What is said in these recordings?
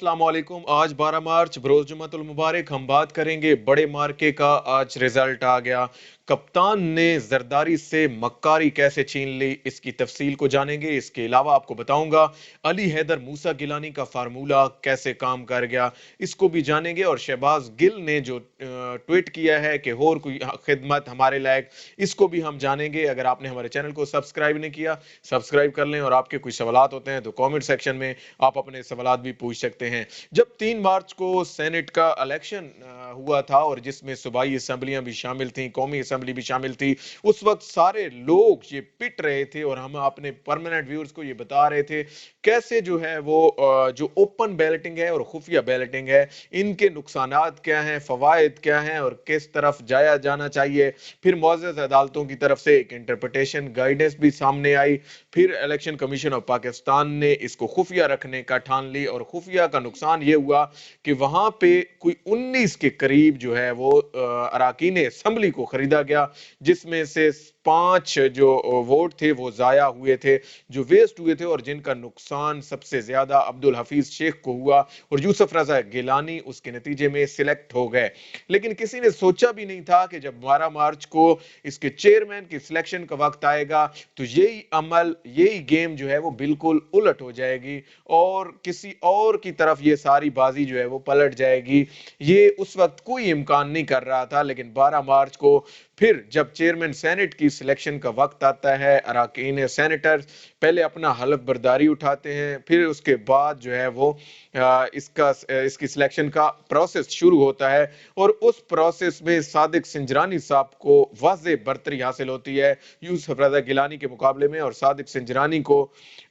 अस्सलाम वालेकुम। आज 12 मार्च बरोज़ जुम्मतुल मुबारक। हम बात करेंगे बड़े मार्के का। आज रिजल्ट आ गया। कप्तान ने जरदारी से मक्कारी कैसे छीन ली, इसकी तफसील को जानेंगे। इसके अलावा आपको बताऊंगा अली हैदर मूसा गिलानी का फार्मूला कैसे काम कर गया, इसको भी जानेंगे। और शहबाज गिल ने जो ट्वीट किया है कि और कोई खिदमत हमारे लायक, इसको भी हम जानेंगे। अगर आपने हमारे चैनल को सब्सक्राइब नहीं किया, सब्सक्राइब कर लें। और आपके कोई सवालात होते हैं तो कमेंट सेक्शन में आप अपने सवालात भी पूछ सकते हैं। जब 3 मार्च को सेनेट का इलेक्शन हुआ था और जिसमें सूबाई असेंबलियां भी शामिल थी, कौमी असेंबली भी शामिल थी, उस वक्त सारे लोग ये पिट रहे थे और हम अपने परमानेंट व्यूअर्स को ये बता रहे थे कैसे जो है वो जो ओपन बैलेटिंग है और खुफिया बैलेटिंग है, इनके नुकसानात क्या हैं, फवायद क्या हैं और किस तरफ जाया जाना चाहिए। फिर मुअज़्ज़ज़ अदालतों की तरफ से एक इंटरप्रिटेशन गाइडेंस भी सामने आई। फिर इलेक्शन कमीशन ऑफ पाकिस्तान ने इसको खुफिया रखने का ठान ली और खुफिया का नुकसान ये हुआ कि वहां पे कोई 19 के करीब जो है वो अराकीन असेंबली को खरीदा गया, जिसमें से 5 जो वोट थे वो जाया हुए थे, जो वेस्ट हुए थे, और जिनका नुकसान सबसे ज्यादा अब्दुल हफीज शेख को हुआ और यूसुफ रजा गिलानी उसके नतीजे में सिलेक्ट हो गए। लेकिन किसी ने सोचा भी नहीं था कि जब 12 मार्च को इसके चेयरमैन की सिलेक्शन का वक्त आएगा तो यही गेम जो है वो बिल्कुल उलट हो जाएगी और किसी और की तरफ ये सारी बाजी जो है वो पलट जाएगी। ये उस वक्त कोई इम्कान नहीं कर रहा था, लेकिन 12 मार्च को फिर जब चेयरमैन सेनेट की सिलेक्शन का वक्त आता है, अराकीन सेनेटर्स पहले अपना हलफ बर्दारी उठाते हैं, फिर उसके बाद जो है वो इसकी सिलेक्शन का प्रोसेस शुरू होता है और उस प्रोसेस में सादिक सिंजरानी साहब को वाज़े बर्तरी हासिल होती है यूसुफ रजा गिलानी के मुकाबले में। और सादिक सिंजरानी को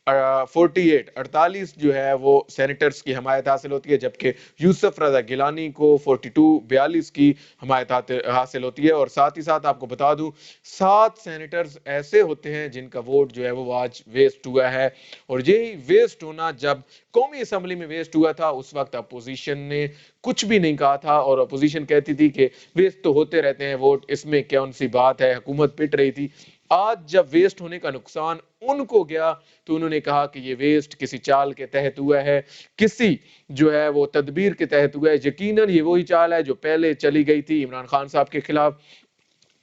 48 जो है वो सेनेटर्स की हमायत हासिल होती है, जबकि यूसुफ रजा गिलानी को 42 की हमायत हासिल होती है। और साथ ही साथ आपको बता दूं 7 सेनेटर्स ऐसे होते हैं जिनका वोट जो है वो आज वेस्ट हुआ है। और यही वेस्ट होना जब कौमी असेंबली में वेस्ट हुआ था, उस वक्त अपोजिशन ने कुछ भी नहीं कहा था और अपोजिशन कहती थी कि वेस्ट तो होते रहते हैं वोट, इसमें क्या उनसी बात है, हुकूमत पिट रही थी। आज जब वेस्ट होने का नुकसान उनको गया तो उन्होंने कहा कि ये वेस्ट किसी चाल के तहत हुआ है, किसी जो है वो तदबीर के तहत हुआ है। यकीनन ये वही चाल है जो पहले चली गई थी इमरान खान साहब के खिलाफ।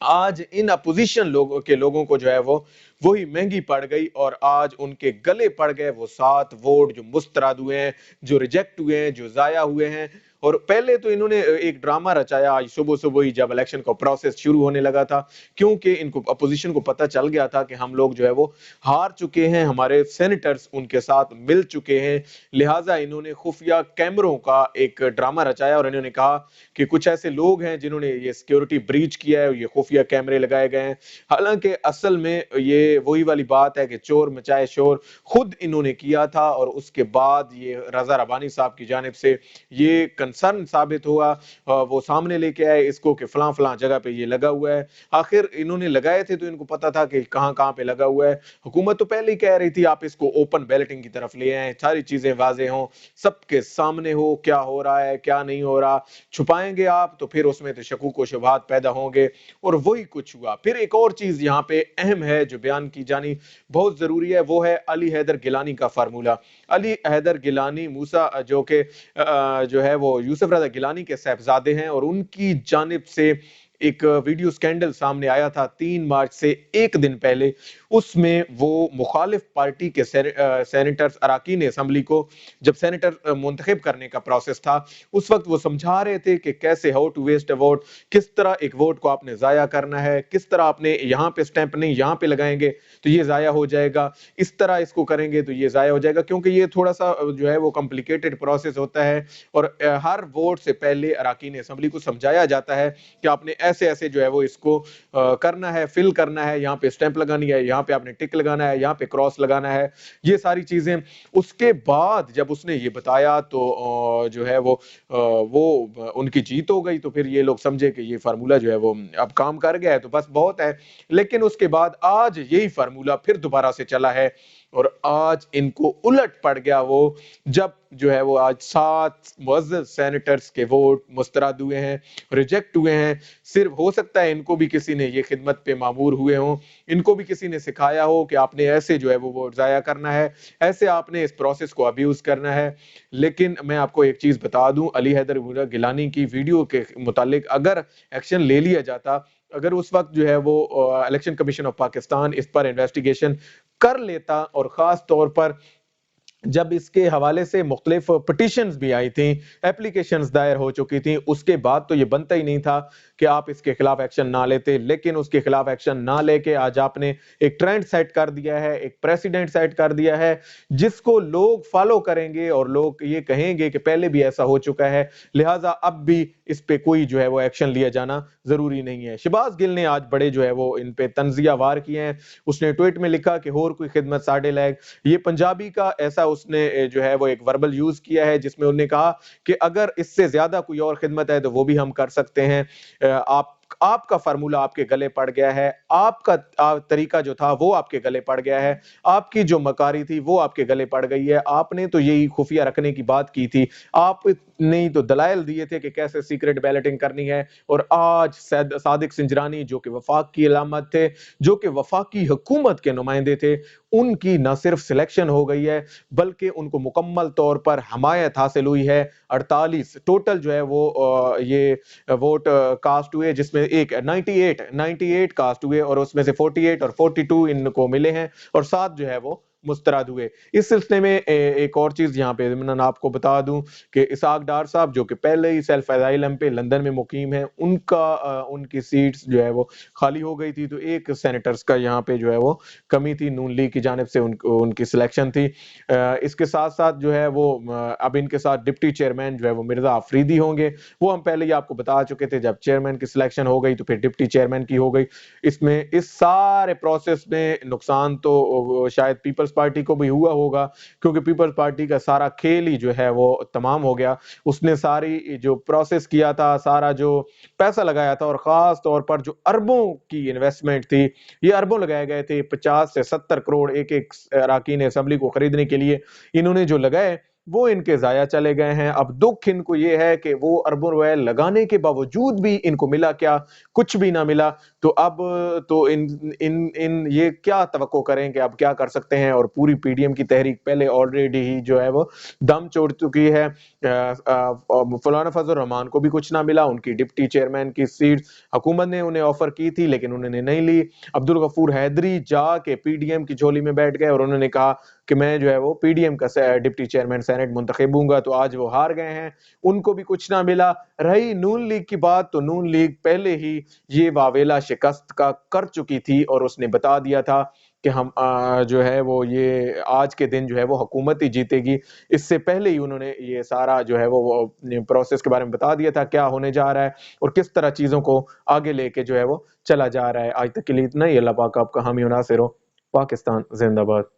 आज इन अपोजिशन लोगों को जो है वो वही महंगी पड़ गई और आज उनके गले पड़ गए वो 7 वोट जो मुस्तरद हुए हैं, जो रिजेक्ट हुए हैं, जो जाया हुए हैं। और पहले तो इन्होंने एक ड्रामा रचाया आज सुबह सुबह ही जब इलेक्शन का प्रोसेस शुरू होने लगा था, क्योंकि इनको अपोजिशन को पता चल गया था कि हम लोग जो है वो हार चुके हैं, हमारे सेनेटर्स उनके साथ मिल चुके हैं। लिहाजा इन्होंने खुफिया कैमरों का एक ड्रामा रचाया और इन्होंने कहा कि कुछ ऐसे लोग हैं जिन्होंने ये सिक्योरिटी ब्रीच किया है, ये खुफिया कैमरे लगाए गए हैं। हालांकि असल में ये वही वाली बात है कि चोर मचाए शोर खुद इन्होंने किया था और उसके बाद ये रजा रबानी साहब की जानिब से ये कंसर्न साबित हुआ, वो सामने लेके आए इसको कि फलां फलां जगह पे ये लगा हुआ है। आखिर इन्होंने लगाए थे तो इनको पता था कि कहां कहां पे लगा हुआ है। हुकूमत तो पहले ही कह रही थी आप इसको ओपन बैलेटिंग की तरफ ले आए, सारी चीजें वाजे हों, सबके सामने हो क्या हो रहा है क्या नहीं हो रहा। छुपाएंगे आप तो फिर उसमें तो शकूक व शुबहात पैदा होंगे और वही कुछ हुआ। फिर एक और चीज यहाँ पे अहम है जो बयान की जानी बहुत जरूरी है, वो है अली हैदर गिलानी का फार्मूला। अली हैदर गिलानी मूसा जो के जो है वो यूसुफ रजा गिलानी के साहबजादे हैं और उनकी जानिब से एक वीडियो स्कैंडल सामने आया था 3 मार्च से एक दिन पहले। उसमें वो मुखालिफ पार्टी के सेनेटर्स अराकीन असेंबली को जब सेनेटर मुंतखब करने का प्रोसेस था, उस वक्त वो समझा रहे थे कि कैसे how to waste a vote, किस तरह एक वोट को आपने जाया करना है, किस तरह आपने यहाँ पे स्टैंप नहीं यहाँ पे लगाएंगे तो ये जाया हो जाएगा, इस तरह इसको करेंगे तो ये जाया हो जाएगा, क्योंकि ये थोड़ा सा जो है वो कॉम्प्लिकेटेड प्रोसेस होता है। और हर वोट से पहले अराकीन असेंबली को समझाया जाता है कि आपने ऐसे ऐसे जो है वो इसको करना है, फिल करना है, यहाँ पे स्टैंप लगानी है, यहाँ पे आपने टिक लगाना है, यहाँ पे क्रॉस लगाना है, ये सारी चीजें। उसके बाद जब उसने ये बताया तो जो है वो उनकी जीत हो गई। तो फिर ये लोग समझे कि ये फार्मूला जो है वो अब काम कर गया है तो बस बहुत है। लेकिन उसके बाद आज यही फार्मूला फिर दोबारा से चला है اور آج ان کو الٹ پڑ گیا وہ جب جو ہے وہ آج 7 معزز سینیٹرز کے ووٹ مسترد ہوئے ہیں، ریجیکٹ ہوئے ہیں۔ صرف ہو سکتا ہے ان کو بھی کسی نے یہ خدمت پہ معمور ہوئے ہوں، ان کو بھی کسی نے سکھایا ہو کہ آپ نے ایسے جو ہے وہ ووٹ ضائع کرنا ہے، ایسے آپ نے اس پروسیس کو ابیوز کرنا ہے۔ لیکن میں آپ کو ایک چیز بتا دوں، علی حیدر گیلانی کی ویڈیو کے متعلق اگر ایکشن لے لیا جاتا، اگر اس وقت جو ہے وہ الیکشن کمیشن آف پاکستان اس پر انویسٹیگیشن کر لیتا، اور خاص طور پر جب اس کے حوالے سے مختلف پٹیشنز بھی آئی تھیں، اپلیکیشنز دائر ہو چکی تھیں، اس کے بعد تو یہ بنتا ہی نہیں تھا کہ آپ اس کے خلاف ایکشن نہ لیتے، لیکن اس کے خلاف ایکشن نہ لے کے آج آپ نے ایک ٹرینڈ سیٹ کر دیا ہے، ایک پریسیڈنٹ سیٹ کر دیا ہے جس کو لوگ فالو کریں گے اور لوگ یہ کہیں گے کہ پہلے بھی ایسا ہو چکا ہے، لہٰذا اب بھی اس پہ کوئی جو ہے وہ ایکشن لیا جانا ضروری نہیں ہے۔ شہباز گل نے آج بڑے جو ہے وہ ان پہ تنزیہ وار کیے ہیں، اس نے ٹویٹ میں لکھا کہ اور کوئی خدمت ساڑھے لیگ، یہ پنجابی کا ایسا اس نے جو ہے وہ ایک وربل یوز کیا ہے جس میں انہوں نے کہا کہ اگر اس سے زیادہ کوئی اور خدمت ہے تو وہ بھی ہم کر سکتے ہیں، آپ کا فارمولہ آپ کے گلے پڑ گیا ہے، آپ کا طریقہ جو تھا وہ آپ کے گلے پڑ گیا ہے، آپ کی جو مکاری تھی وہ آپ کے گلے پڑ گئی ہے، آپ نے تو یہی خفیہ رکھنے کی بات کی تھی، آپ نے تو دلائل دیے تھے کہ کیسے سیکرٹ بیلٹنگ کرنی ہے، اور آج صادق سنجرانی جو کہ وفاق کی علامت تھے، جو کہ وفاقی حکومت کے نمائندے تھے، ان کی نہ صرف سلیکشن ہو گئی ہے بلکہ ان کو مکمل طور پر حمایت حاصل ہوئی ہے۔ 48 ٹوٹل جو ہے وہ یہ ووٹ کاسٹ ہوئے، جس میں ایک 98 کاسٹ ہوئے، اور اس میں سے 48 اور 42 ان کو ملے ہیں، اور 7 جو ہے وہ مسترد ہوئے۔ اس سلسلے میں ایک اور چیز یہاں پہ ضمن آپ کو بتا دوں کہ اسحاق ڈار صاحب جو کہ پہلے ہی سیلف اسائلم پہ لندن میں مقیم ہیں، ان کی سیٹس جو ہے وہ خالی ہو گئی تھی، تو ایک سینیٹرز کا یہاں پہ جو ہے وہ کمی تھی، نون لیگ کی جانب سے ان کی سلیکشن تھی۔ اس کے ساتھ ساتھ جو ہے وہ اب ان کے ساتھ ڈپٹی چیئرمین جو ہے وہ مرزا آفریدی ہوں گے، وہ ہم پہلے ہی آپ کو بتا چکے تھے، جب چیئرمین کی سلیکشن ہو گئی تو پھر ڈپٹی چیئرمین کی ہو گئی۔ اس سارے پروسیس میں نقصان تو شاید پیپلز پارٹی کو بھی ہوا ہوگا، کیونکہ پیپلز پارٹی کا سارا کھیل ہی جو ہے وہ تمام ہو گیا، اس نے ساری جو پروسیس کیا تھا، سارا جو پیسہ لگایا تھا، اور خاص طور پر جو اربوں کی انویسٹمنٹ تھی، یہ اربوں لگائے گئے تھے، 50 سے 70 کروڑ ایک اراکین اسمبلی کو خریدنے کے لیے انہوں نے جو لگائے وہ ان کے ضائع چلے گئے ہیں۔ اب دکھ ان کو یہ ہے کہ وہ اربوں روپے لگانے کے باوجود بھی ان کو ملا کیا؟ کچھ بھی نہ ملا۔ تو اب تو ان یہ کیا توقع کریں کہ اب کیا کر سکتے ہیں، اور پوری پی ڈی ایم کی تحریک پہلے آلریڈی ہی جو ہے وہ دم چھوڑ چکی ہے۔ مولانا فضل الرحمان کو بھی کچھ نہ ملا، ان کی ڈپٹی چیئرمین کی سیٹ حکومت نے انہیں آفر کی تھی لیکن انہوں نے نہیں لی۔ عبدالغفور حیدری جا کے پی ڈی ایم کی جھولی میں بیٹھ گئے اور انہوں نے کہا کہ میں جو ہے وہ پی ڈی ایم کا ڈپٹی چیئرمین سینٹ منتخب ہوں گا، تو آج وہ ہار گئے ہیں، ان کو بھی کچھ نہ ملا۔ رہی نون لیگ کی بات، تو نون لیگ پہلے ہی یہ واویلا شکست کا کر چکی تھی، اور اس نے بتا دیا تھا کہ ہم جو ہے وہ یہ آج کے دن جو ہے وہ حکومت ہی جیتے گی۔ اس سے پہلے ہی انہوں نے یہ سارا جو ہے وہ پروسیس کے بارے میں بتا دیا تھا کیا ہونے جا رہا ہے اور کس طرح چیزوں کو آگے لے کے جو ہے وہ چلا جا رہا ہے۔ آج تک کے لیے اتنا ہی۔ اللہ پاک آپ کا حامی و ناصر ہو۔ پاکستان زندہ باد۔